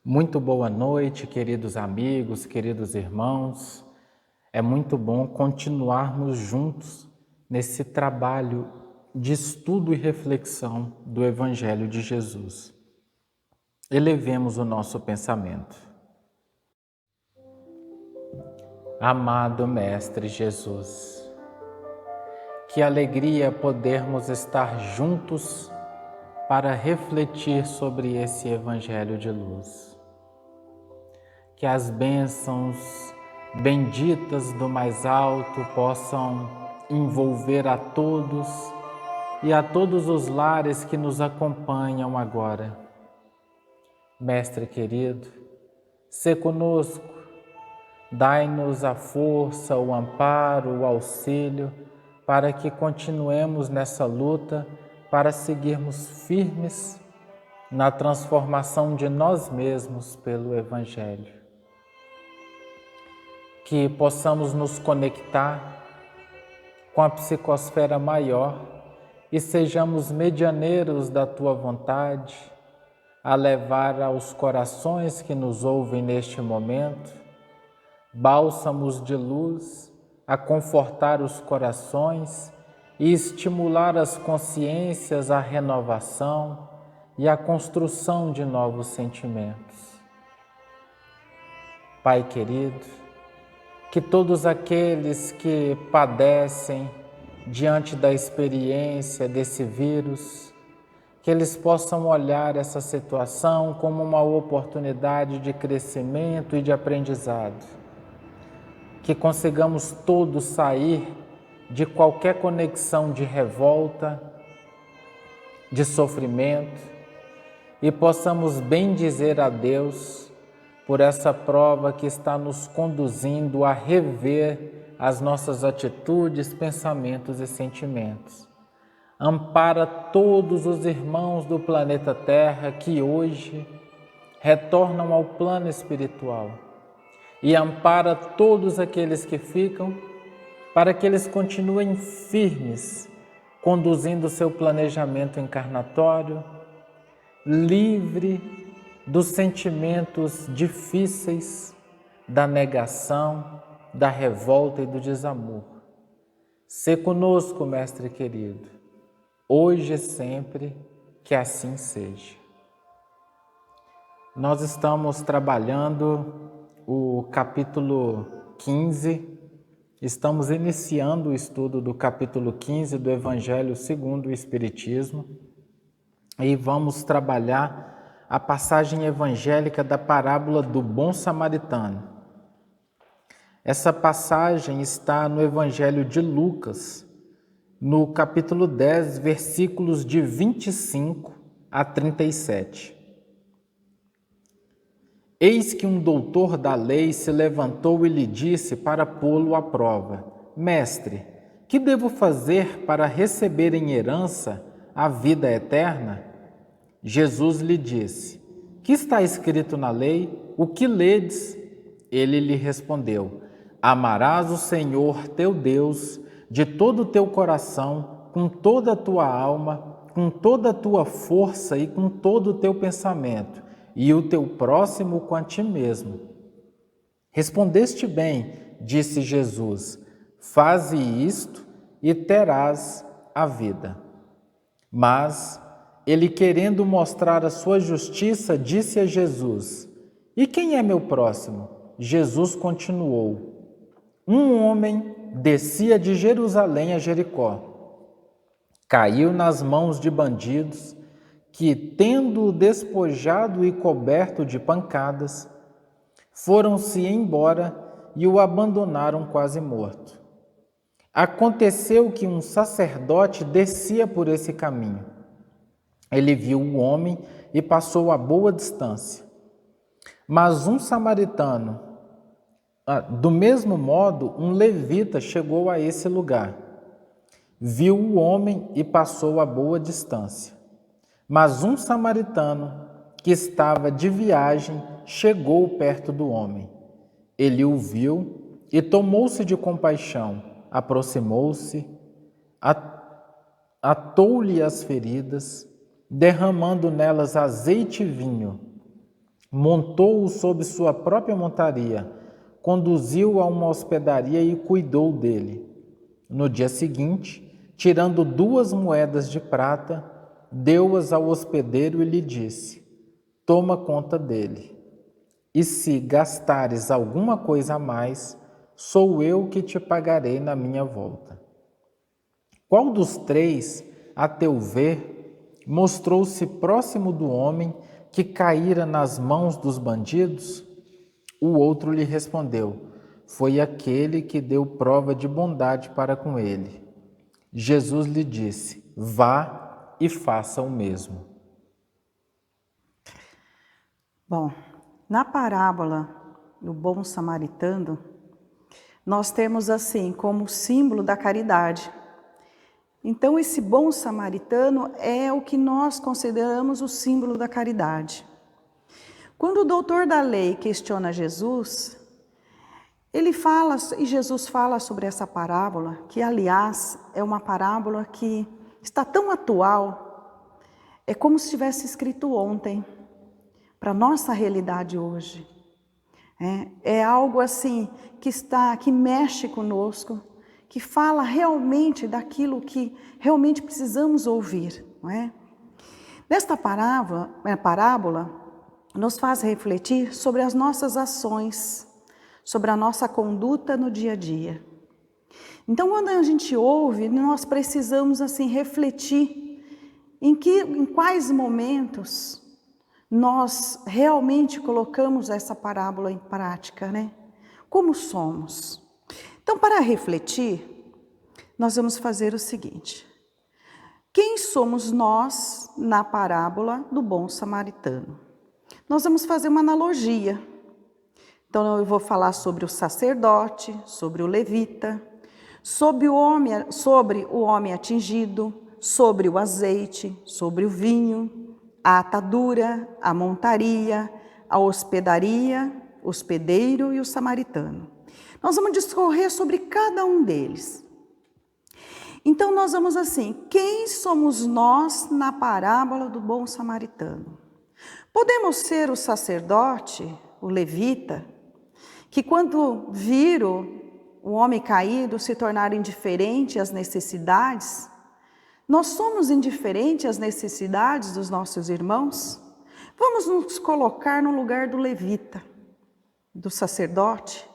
Muito boa noite, queridos amigos, queridos irmãos. É muito bom continuarmos juntos nesse trabalho de estudo e reflexão do Evangelho de Jesus. Elevemos o nosso pensamento. Amado Mestre Jesus, que alegria podermos estar juntos para refletir sobre esse Evangelho de luz. Que as bênçãos benditas do mais alto possam envolver a todos e a todos os lares que nos acompanham agora. Mestre querido, sê conosco, dai-nos a força, o amparo, o auxílio, para que continuemos nessa luta, para seguirmos firmes na transformação de nós mesmos pelo Evangelho. Que possamos nos conectar com a psicosfera maior e sejamos medianeiros da Tua vontade, a levar aos corações que nos ouvem neste momento bálsamos de luz, a confortar os corações e estimular as consciências à renovação e à construção de novos sentimentos. Pai querido, que todos aqueles que padecem diante da experiência desse vírus, que eles possam olhar essa situação como uma oportunidade de crescimento e de aprendizado. Que consigamos todos sair de qualquer conexão de revolta, de sofrimento, e possamos bendizer a Deus por essa prova que está nos conduzindo a rever as nossas atitudes, pensamentos e sentimentos. Ampara todos os irmãos do planeta Terra que hoje retornam ao plano espiritual e ampara todos aqueles que ficam para que eles continuem firmes, conduzindo seu planejamento encarnatório, livre dos sentimentos difíceis, da negação, da revolta e do desamor. Sê conosco, Mestre querido, hoje e sempre, que assim seja. Nós estamos trabalhando o capítulo 15, estamos iniciando o estudo do capítulo 15 do Evangelho segundo o Espiritismo e vamos trabalhar a passagem evangélica da parábola do bom samaritano. Essa passagem está no Evangelho de Lucas, no capítulo 10, versículos de 25 a 37. Eis que um doutor da lei se levantou e lhe disse para pô-lo à prova: Mestre, que devo fazer para receber em herança a vida eterna? Jesus lhe disse: Que está escrito na lei? O que ledes? Ele lhe respondeu: Amarás o Senhor teu Deus de todo o teu coração, com toda a tua alma, com toda a tua força e com todo o teu pensamento, e o teu próximo com a ti mesmo. Respondeste bem, disse Jesus, faze isto e terás a vida. Mas ele, querendo mostrar a sua justiça, disse a Jesus: E quem é meu próximo? Jesus continuou: Um homem descia de Jerusalém a Jericó. Caiu nas mãos de bandidos que, tendo-o despojado e coberto de pancadas, foram-se embora e o abandonaram quase morto. Aconteceu que um sacerdote descia por esse caminho. Ele viu o homem e passou a boa distância. Mas um samaritano, do mesmo modo, um levita chegou a esse lugar. Viu o homem e passou a boa distância. Mas um samaritano, que estava de viagem, chegou perto do homem. Ele o viu e tomou-se de compaixão, aproximou-se, atou-lhe as feridas, derramando nelas azeite e vinho. montou-o sob sua própria montaria, conduziu-o a uma hospedaria e cuidou dele. No dia seguinte, tirando 2 moedas de prata, deu-as ao hospedeiro e lhe disse: toma conta dele. E se gastares alguma coisa a mais, sou eu que te pagarei na minha volta. Qual dos 3, a teu ver, mostrou-se próximo do homem que caíra nas mãos dos bandidos? O outro lhe respondeu: foi aquele que deu prova de bondade para com ele. Jesus lhe disse: vá e faça o mesmo. Bom, na parábola do bom samaritano, nós temos assim como símbolo da caridade. Então esse bom samaritano é o que nós consideramos o símbolo da caridade. Quando o doutor da lei questiona Jesus, Jesus fala sobre essa parábola, que aliás é uma parábola que está tão atual, é como se tivesse escrito ontem, para a nossa realidade hoje. É algo assim que mexe conosco, que fala realmente daquilo que realmente precisamos ouvir, não é? Nesta parábola nos faz refletir sobre as nossas ações, sobre a nossa conduta no dia a dia. Então, quando a gente ouve, nós precisamos assim refletir em quais momentos nós realmente colocamos essa parábola em prática, né? Como somos? Então, para refletir, nós vamos fazer o seguinte: quem somos nós na parábola do bom samaritano? Nós vamos fazer uma analogia. Então, eu vou falar sobre o sacerdote, sobre o levita, sobre o homem atingido, sobre o azeite, sobre o vinho, a atadura, a montaria, a hospedaria, o hospedeiro e o samaritano. Nós vamos discorrer sobre cada um deles. Então nós vamos assim, quem somos nós na parábola do bom samaritano? Podemos ser o sacerdote, o levita, que quando viram o homem caído se tornar indiferente às necessidades, nós somos indiferentes às necessidades dos nossos irmãos? Vamos nos colocar no lugar do levita, do sacerdote.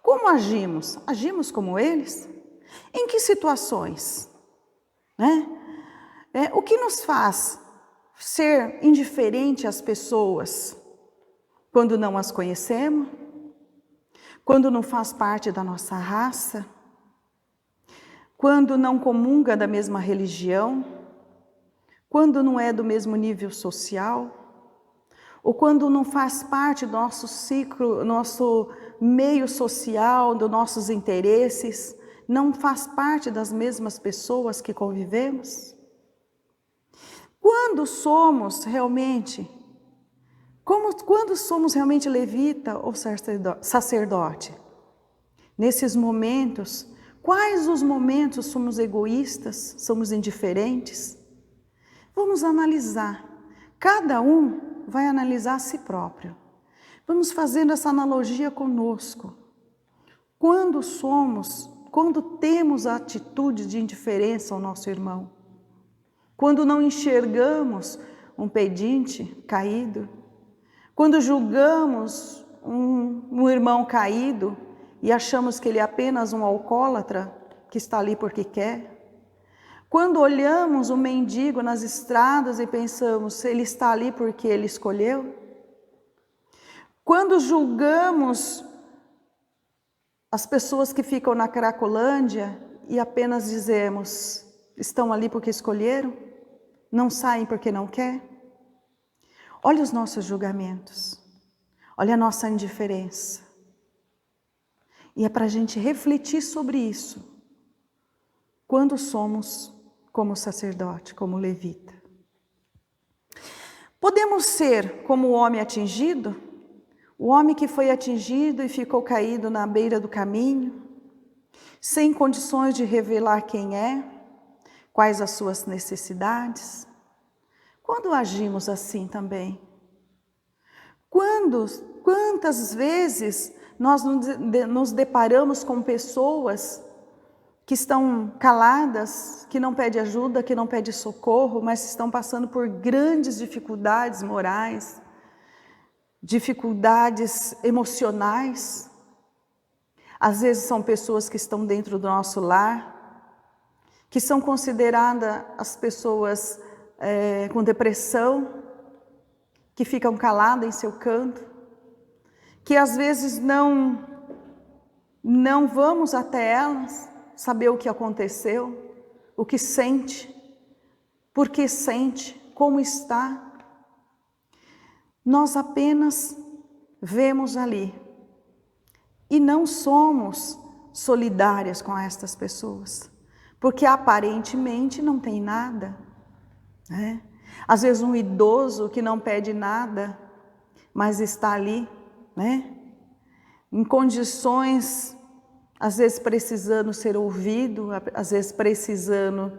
Como agimos? Agimos como eles? Em que situações? O que nos faz ser indiferente às pessoas? Quando não as conhecemos? Quando não faz parte da nossa raça? Quando não comunga da mesma religião? Quando não é do mesmo nível social? Ou quando não faz parte do nosso ciclo, nosso meio social, dos nossos interesses, não faz parte das mesmas pessoas que convivemos? Quando somos realmente levita ou sacerdote? Nesses momentos, quais os momentos somos egoístas, somos indiferentes? Vamos analisar. Cada um vai analisar a si próprio. Vamos fazendo essa analogia conosco. Quando temos a atitude de indiferença ao nosso irmão, quando não enxergamos um pedinte caído, quando julgamos um irmão caído e achamos que ele é apenas um alcoólatra que está ali porque quer, quando olhamos um mendigo nas estradas e pensamos, ele está ali porque ele escolheu, quando julgamos as pessoas que ficam na Cracolândia e apenas dizemos, estão ali porque escolheram, não saem porque não quer. Olha os nossos julgamentos, olha a nossa indiferença. E é para a gente refletir sobre isso, quando somos como sacerdote, como levita. Podemos ser como o homem atingido, o homem que foi atingido e ficou caído na beira do caminho, sem condições de revelar quem é, quais as suas necessidades. Quando agimos assim também? Quantas vezes nós nos deparamos com pessoas que estão caladas, que não pedem ajuda, que não pedem socorro, mas estão passando por grandes dificuldades morais, dificuldades emocionais. Às vezes são pessoas que estão dentro do nosso lar, que são consideradas as pessoas com depressão, que ficam caladas em seu canto, que às vezes não vamos até elas saber o que aconteceu, o que sente, por que sente, como está. Nós apenas vemos ali e não somos solidárias com estas pessoas, porque aparentemente não tem nada, né? Às vezes um idoso que não pede nada, mas está ali, né? Em condições, às vezes precisando ser ouvido, às vezes precisando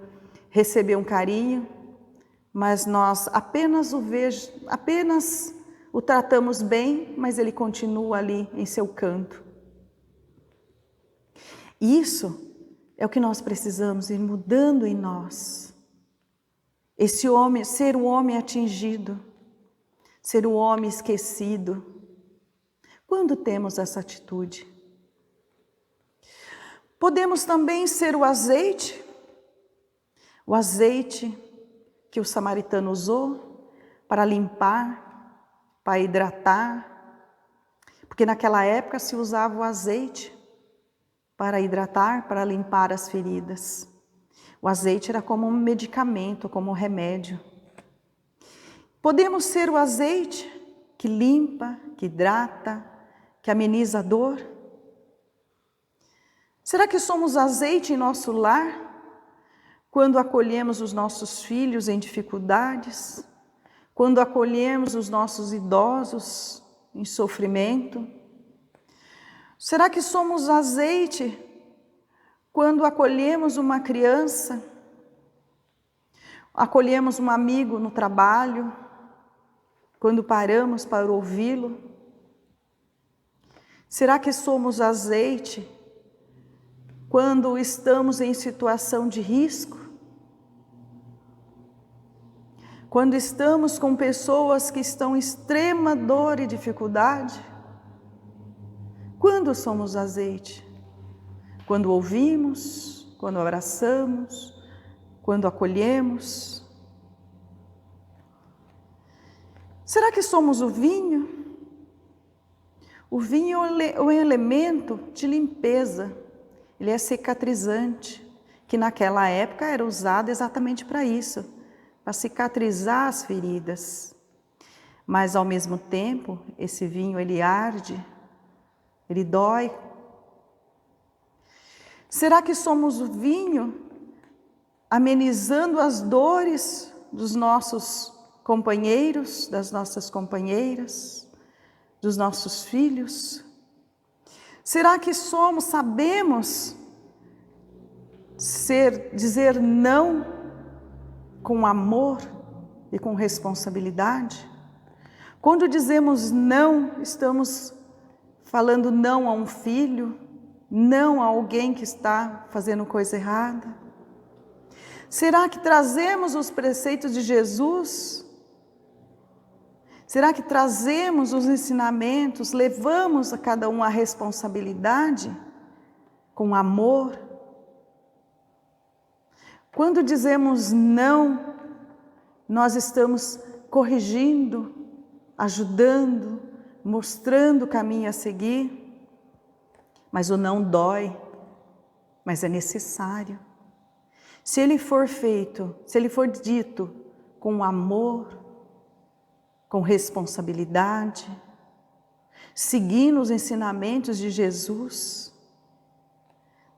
receber um carinho, mas nós apenas o tratamos bem, mas ele continua ali em seu canto. Isso é o que nós precisamos ir mudando em nós. Esse homem, ser o homem atingido, ser o homem esquecido. Quando temos essa atitude? Podemos também ser o azeite que o samaritano usou para limpar, para hidratar, porque naquela época se usava o azeite para hidratar, para limpar as feridas. O azeite era como um medicamento, como um remédio. Podemos ser o azeite que limpa, que hidrata, que ameniza a dor. Será que somos azeite em nosso lar quando acolhemos os nossos filhos em dificuldades, quando acolhemos os nossos idosos em sofrimento? Será que somos azeite quando acolhemos uma criança, acolhemos um amigo no trabalho, quando paramos para ouvi-lo? Será que somos azeite quando estamos em situação de risco? Quando estamos com pessoas que estão em extrema dor e dificuldade? Quando somos azeite? Quando ouvimos, quando abraçamos, quando acolhemos? Será que somos o vinho? O vinho é um elemento de limpeza, ele é cicatrizante, que naquela época era usado exatamente para isso, para cicatrizar as feridas. Mas ao mesmo tempo, esse vinho ele arde, ele dói. Será que somos o vinho amenizando as dores dos nossos companheiros, das nossas companheiras, dos nossos filhos? Será que sabemos dizer não com amor e com responsabilidade? Quando dizemos não, estamos falando não a um filho, não a alguém que está fazendo coisa errada? Será que trazemos os preceitos de Jesus? Será que trazemos os ensinamentos, levamos a cada um a responsabilidade com amor? Quando dizemos não, nós estamos corrigindo, ajudando, mostrando o caminho a seguir. Mas o não dói, mas é necessário. Se ele for feito, se ele for dito com amor, com responsabilidade, seguindo os ensinamentos de Jesus,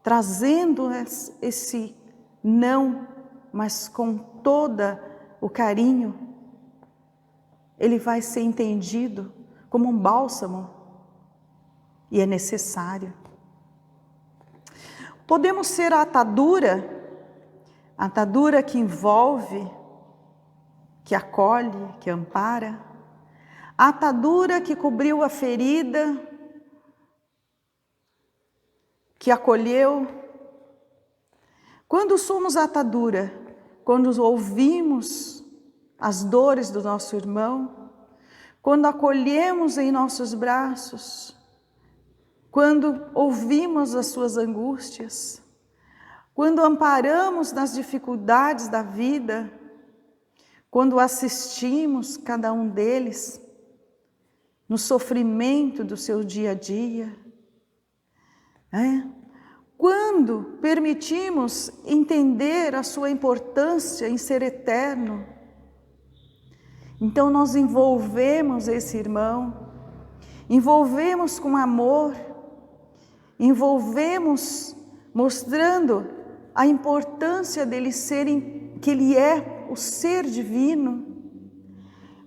trazendo esse não, mas com todo o carinho, ele vai ser entendido como um bálsamo e é necessário. Podemos ser a atadura que envolve, que acolhe, que ampara, a atadura que cobriu a ferida, que acolheu. Quando somos a atadura, quando ouvimos as dores do nosso irmão, quando acolhemos em nossos braços, quando ouvimos as suas angústias, quando amparamos nas dificuldades da vida, quando assistimos cada um deles no sofrimento do seu dia a dia, quando permitimos entender a sua importância em ser eterno, então nós envolvemos esse irmão, envolvemos com amor, envolvemos mostrando a importância dele serem, que ele é o ser divino,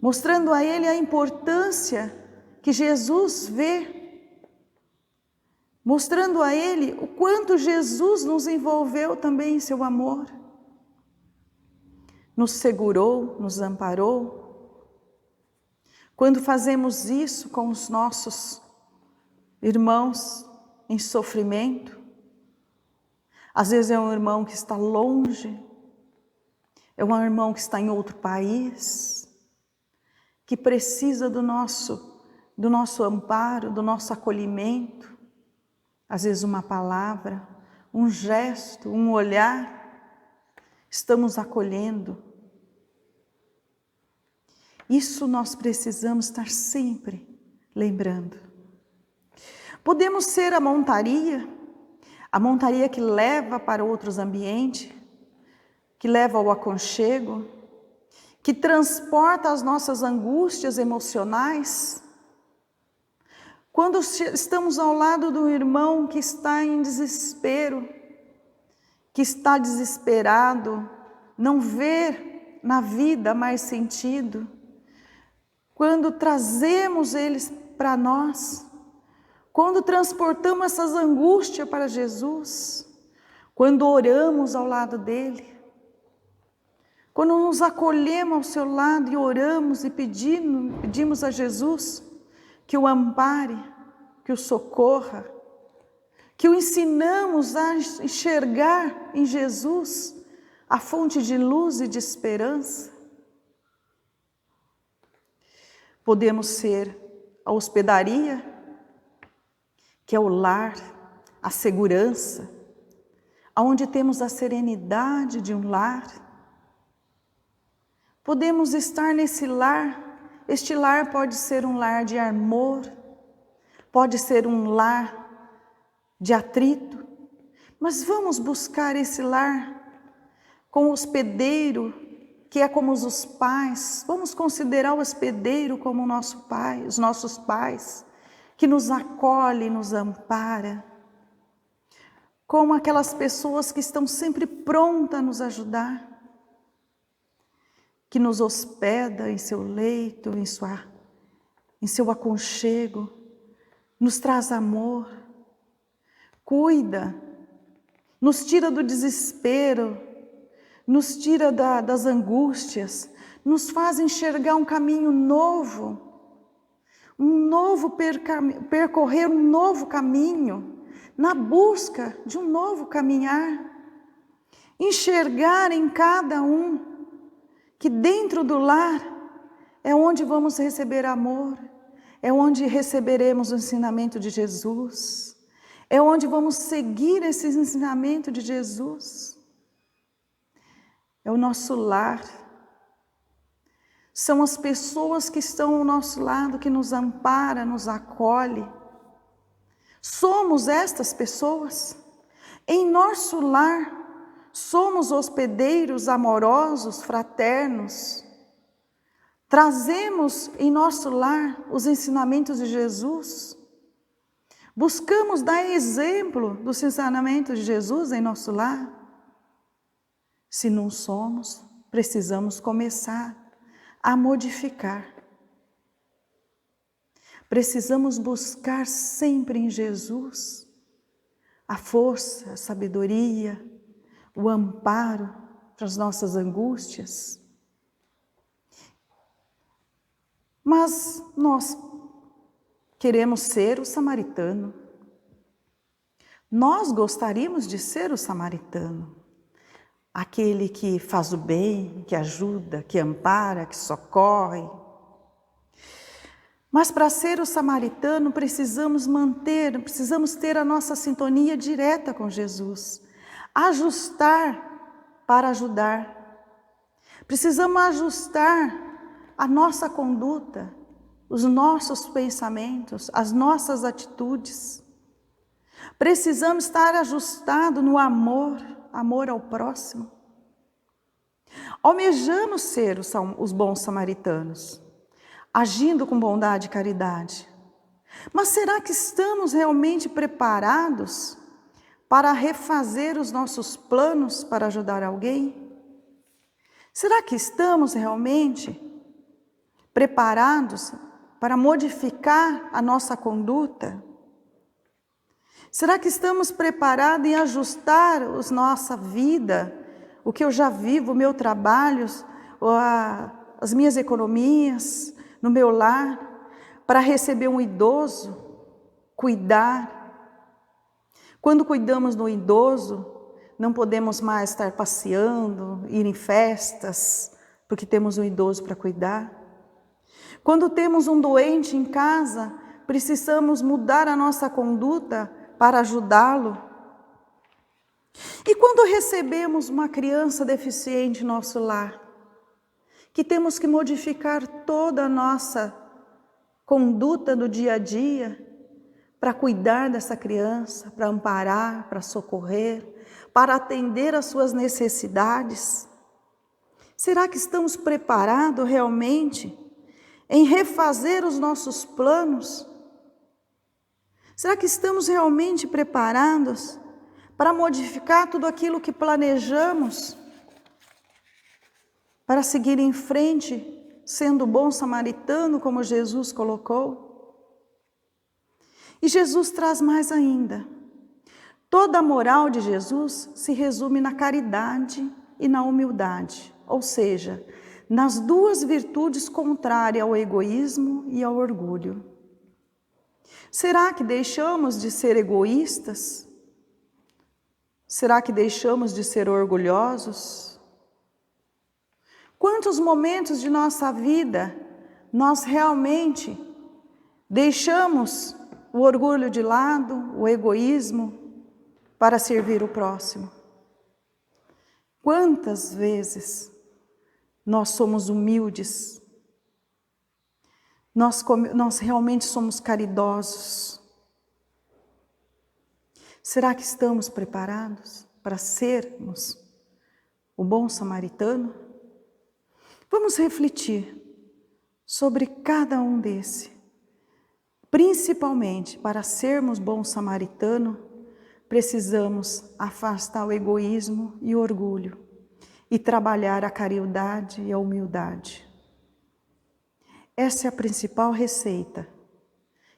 mostrando a ele a importância que Jesus vê, mostrando a ele o quanto Jesus nos envolveu também em seu amor, nos segurou, nos amparou. Quando fazemos isso com os nossos irmãos em sofrimento, às vezes é um irmão que está longe, é um irmão que está em outro país, que precisa do nosso amparo, do nosso acolhimento, às vezes uma palavra, um gesto, um olhar, estamos acolhendo. Isso nós precisamos estar sempre lembrando. Podemos ser a montaria que leva para outros ambientes, que leva ao aconchego, que transporta as nossas angústias emocionais. Quando estamos ao lado do irmão que está em desespero, que está desesperado, não vê na vida mais sentido, quando trazemos eles para nós, quando transportamos essas angústias para Jesus, quando oramos ao lado dele, quando nos acolhemos ao seu lado e oramos e pedimos a Jesus que o ampare, que o socorra, que o ensinamos a enxergar em Jesus a fonte de luz e de esperança. Podemos ser a hospedaria, que é o lar, a segurança, onde temos a serenidade de um lar. Podemos estar nesse lar. Este lar pode ser um lar de amor, pode ser um lar de atrito, mas vamos buscar esse lar com o hospedeiro, que é como os pais. Vamos considerar o hospedeiro como o nosso pai, os nossos pais, que nos acolhe, nos ampara, como aquelas pessoas que estão sempre prontas a nos ajudar, que nos hospeda em seu leito, em seu aconchego, nos traz amor, cuida, nos tira do desespero, nos tira das angústias, nos faz enxergar um caminho novo, percorrer um novo caminho, na busca de um novo caminhar, enxergar em cada um que dentro do lar é onde vamos receber amor, é onde receberemos o ensinamento de Jesus, é onde vamos seguir esse ensinamento de Jesus. É o nosso lar, são as pessoas que estão ao nosso lado, que nos ampara, nos acolhe. Somos estas pessoas. Em nosso lar, somos hospedeiros amorosos, fraternos. Trazemos em nosso lar os ensinamentos de Jesus. Buscamos dar exemplo dos ensinamentos de Jesus em nosso lar. Se não somos, precisamos começar a modificar. Precisamos buscar sempre em Jesus a força, a sabedoria, o amparo para as nossas angústias. Mas nós queremos ser o samaritano. Nós gostaríamos de ser o samaritano. Aquele que faz o bem, que ajuda, que ampara, que socorre. Mas para ser o samaritano precisamos ter a nossa sintonia direta com Jesus. Ajustar para ajudar. Precisamos ajustar a nossa conduta, os nossos pensamentos, as nossas atitudes. Precisamos estar ajustados no amor ao próximo. Almejamos ser os bons samaritanos, agindo com bondade e caridade. Mas será que estamos realmente preparados para refazer os nossos planos para ajudar alguém? Será que estamos realmente preparados para modificar a nossa conduta? Será que estamos preparados em ajustar a nossa vida, o que eu já vivo, o meu trabalho, as minhas economias, no meu lar, para receber um idoso, cuidar? Quando cuidamos do idoso, não podemos mais estar passeando, ir em festas, porque temos um idoso para cuidar. Quando temos um doente em casa, precisamos mudar a nossa conduta para ajudá-lo. E quando recebemos uma criança deficiente em nosso lar, que temos que modificar toda a nossa conduta do dia a dia para cuidar dessa criança, para amparar, para socorrer, para atender às suas necessidades. Será que estamos preparados realmente em refazer os nossos planos? Será que estamos realmente preparados para modificar tudo aquilo que planejamos, para seguir em frente, sendo bom samaritano, como Jesus colocou? E Jesus traz mais ainda. Toda a moral de Jesus se resume na caridade e na humildade, ou seja, nas duas virtudes contrárias ao egoísmo e ao orgulho. Será que deixamos de ser egoístas? Será que deixamos de ser orgulhosos? Quantos momentos de nossa vida nós realmente deixamos o orgulho de lado, o egoísmo, para servir o próximo? Quantas vezes nós somos humildes? Nós realmente somos caridosos? Será que estamos preparados para sermos o bom samaritano? Vamos refletir sobre cada um desse. Principalmente, para sermos bom samaritano, precisamos afastar o egoísmo e o orgulho e trabalhar a caridade e a humildade. Essa é a principal receita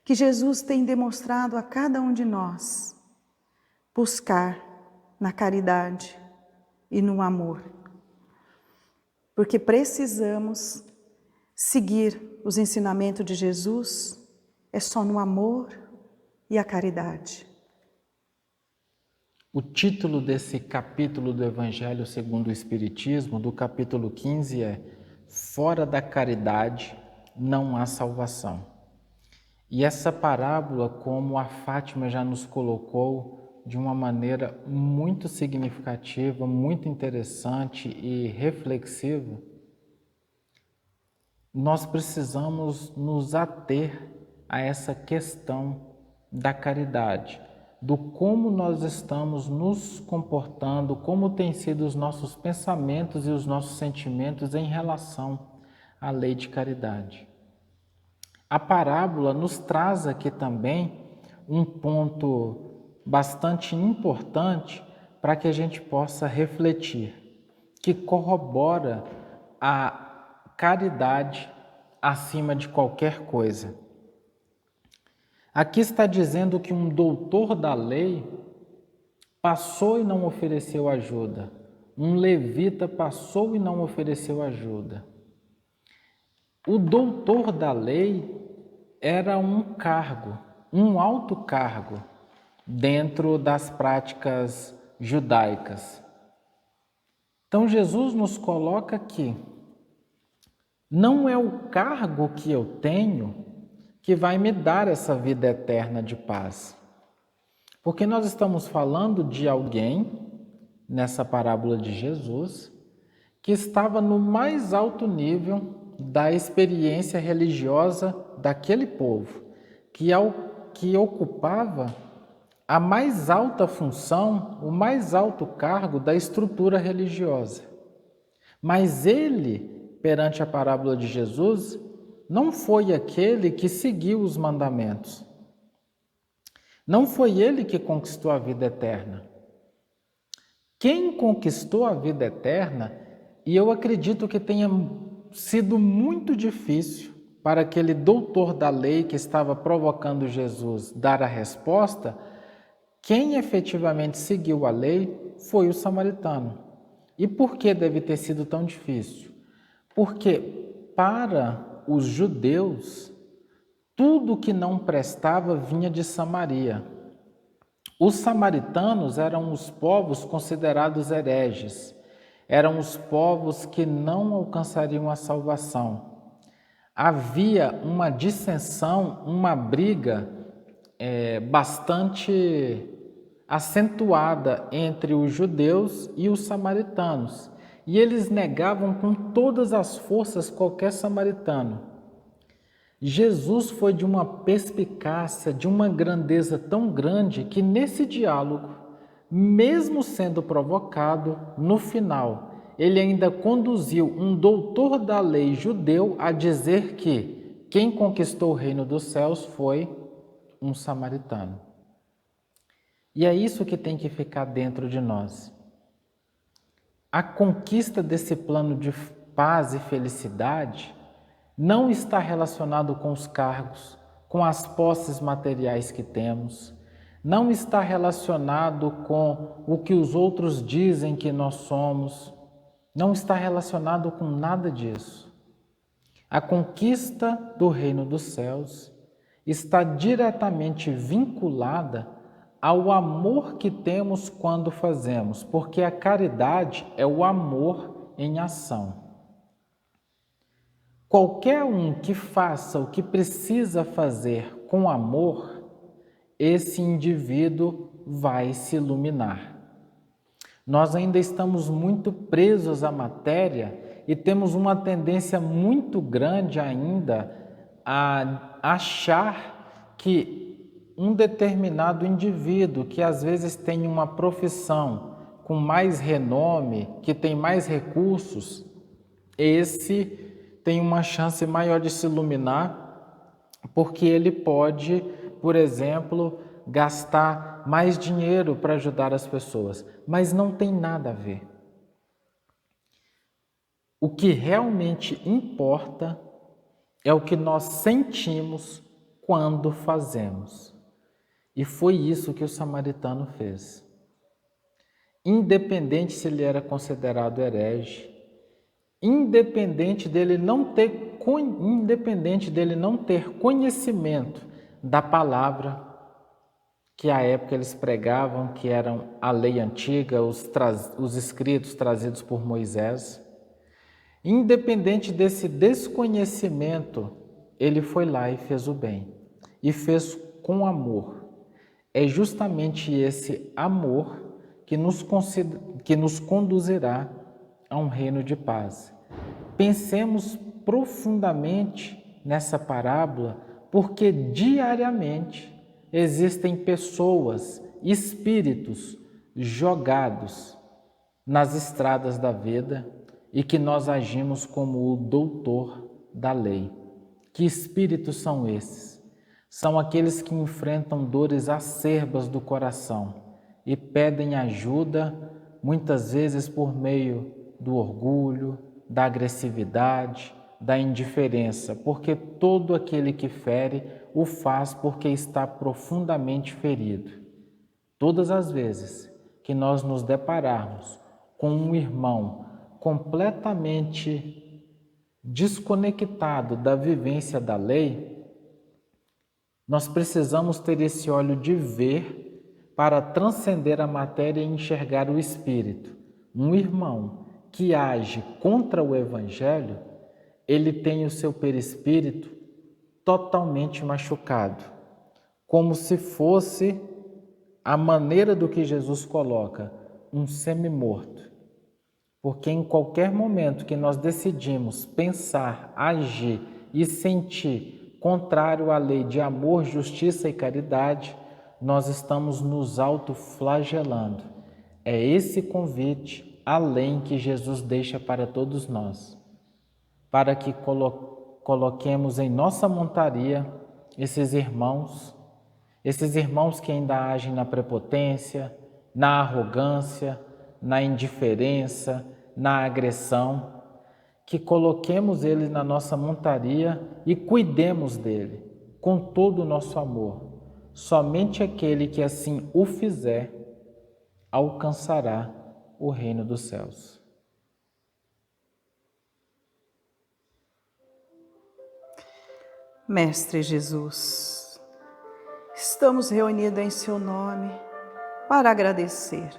que Jesus tem demonstrado a cada um de nós. Buscar na caridade e no amor. Porque precisamos seguir os ensinamentos de Jesus, é só no amor e a caridade. O título desse capítulo do Evangelho segundo o Espiritismo, do capítulo 15, é Fora da caridade não há salvação. E essa parábola, como a Fátima já nos colocou de uma maneira muito significativa, muito interessante e reflexiva, nós precisamos nos ater a essa questão da caridade, do como nós estamos nos comportando, como têm sido os nossos pensamentos e os nossos sentimentos em relação à lei de caridade. A parábola nos traz aqui também um ponto bastante importante para que a gente possa refletir, que corrobora a caridade acima de qualquer coisa. Aqui está dizendo que um doutor da lei passou e não ofereceu ajuda. Um levita passou e não ofereceu ajuda. O doutor da lei era um cargo, um alto cargo dentro das práticas judaicas. Então Jesus nos coloca que não é o cargo que eu tenho que vai me dar essa vida eterna de paz. Porque nós estamos falando de alguém, nessa parábola de Jesus, que estava no mais alto nível da experiência religiosa daquele povo, que ocupava a mais alta função, o mais alto cargo da estrutura religiosa. Mas ele, perante a parábola de Jesus, não foi aquele que seguiu os mandamentos. Não foi ele que conquistou a vida eterna. Quem conquistou a vida eterna, e eu acredito que tenha sido muito difícil para aquele doutor da lei que estava provocando Jesus dar a resposta, quem efetivamente seguiu a lei foi o samaritano. E por que deve ter sido tão difícil? Porque para os judeus, tudo que não prestava vinha de Samaria. Os samaritanos eram os povos considerados hereges, eram os povos que não alcançariam a salvação. Havia uma dissensão, uma briga bastante acentuada entre os judeus e os samaritanos, e eles negavam com todas as forças qualquer samaritano. Jesus foi de uma perspicácia, de uma grandeza tão grande que nesse diálogo, mesmo sendo provocado, no final, ele ainda conduziu um doutor da lei judeu a dizer que quem conquistou o reino dos céus foi um samaritano. E é isso que tem que ficar dentro de nós. A conquista desse plano de paz e felicidade não está relacionado com os cargos, com as posses materiais que temos, não está relacionado com o que os outros dizem que nós somos, não está relacionado com nada disso. A conquista do reino dos céus está diretamente vinculada ao amor que temos quando fazemos, porque a caridade é o amor em ação. Qualquer um que faça o que precisa fazer com amor, esse indivíduo vai se iluminar. Nós ainda estamos muito presos à matéria e temos uma tendência muito grande ainda a achar que um determinado indivíduo que às vezes tem uma profissão com mais renome, que tem mais recursos, esse tem uma chance maior de se iluminar, porque ele pode, por exemplo, gastar mais dinheiro para ajudar as pessoas, mas não tem nada a ver. O que realmente importa é o que nós sentimos quando fazemos. E foi isso que o samaritano fez. Independente se ele era considerado herege, independente dele não ter conhecimento da palavra que à época eles pregavam, que eram a lei antiga, os escritos trazidos por Moisés, independente desse desconhecimento, ele foi lá e fez o bem, e fez com amor. É justamente esse amor que nos conduzirá a um reino de paz. Pensemos profundamente nessa parábola, porque diariamente existem pessoas, espíritos jogados nas estradas da vida e que nós agimos como o doutor da lei. Que espíritos são esses? São aqueles que enfrentam dores acerbas do coração e pedem ajuda, muitas vezes por meio do orgulho, da agressividade, da indiferença, porque todo aquele que fere o faz porque está profundamente ferido. Todas as vezes que nós nos depararmos com um irmão completamente desconectado da vivência da lei, nós precisamos ter esse olho de ver para transcender a matéria e enxergar o espírito. Um irmão que age contra o Evangelho, ele tem o seu perispírito totalmente machucado, como se fosse a maneira do que Jesus coloca, um semi-morto. Porque em qualquer momento que nós decidimos pensar, agir e sentir contrário à lei de amor, justiça e caridade, nós estamos nos autoflagelando. É esse convite além que Jesus deixa para todos nós, para que coloquemos em nossa montaria esses irmãos que ainda agem na prepotência, na arrogância, na indiferença, na agressão, que coloquemos ele na nossa montaria e cuidemos dele com todo o nosso amor. Somente aquele que assim o fizer alcançará o reino dos céus. Mestre Jesus, estamos reunidos em seu nome para agradecer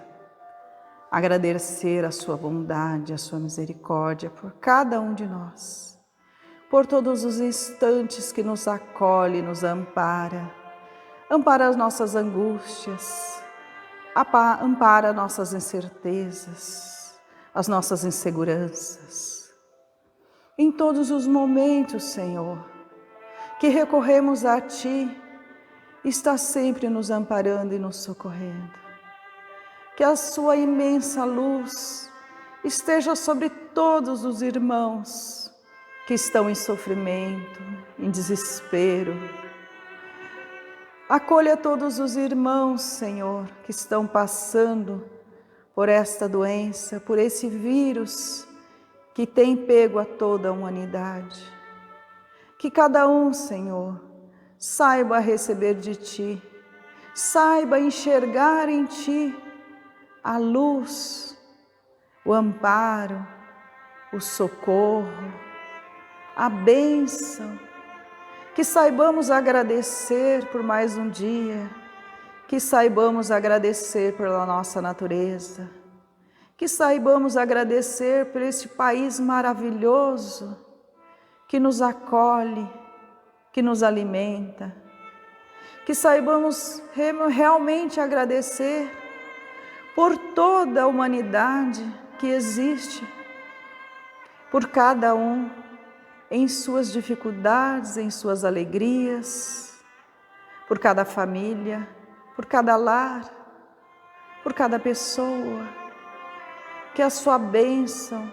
a sua bondade, a sua misericórdia por cada um de nós, por todos os instantes que nos acolhe, nos ampara as nossas angústias, ampara nossas incertezas, as nossas inseguranças. Em todos os momentos, Senhor, que recorremos a Ti, está sempre nos amparando e nos socorrendo. Que a sua imensa luz esteja sobre todos os irmãos que estão em sofrimento, em desespero. Acolha todos os irmãos, Senhor, que estão passando por esta doença, por esse vírus que tem pego a toda a humanidade. Que cada um, Senhor, saiba receber de Ti, saiba enxergar em Ti a luz, o amparo, o socorro, a bênção. Que saibamos agradecer por mais um dia, que saibamos agradecer pela nossa natureza, que saibamos agradecer por este país maravilhoso que nos acolhe, que nos alimenta, que saibamos realmente agradecer por toda a humanidade que existe, por cada um em suas dificuldades, em suas alegrias, por cada família, por cada lar, por cada pessoa. Que a sua bênção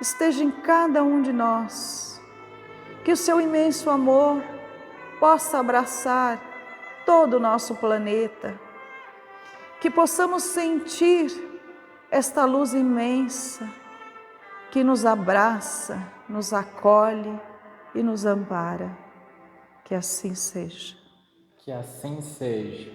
esteja em cada um de nós, que o seu imenso amor possa abraçar todo o nosso planeta, que possamos sentir esta luz imensa que nos abraça, nos acolhe e nos ampara. Que assim seja. Que assim seja.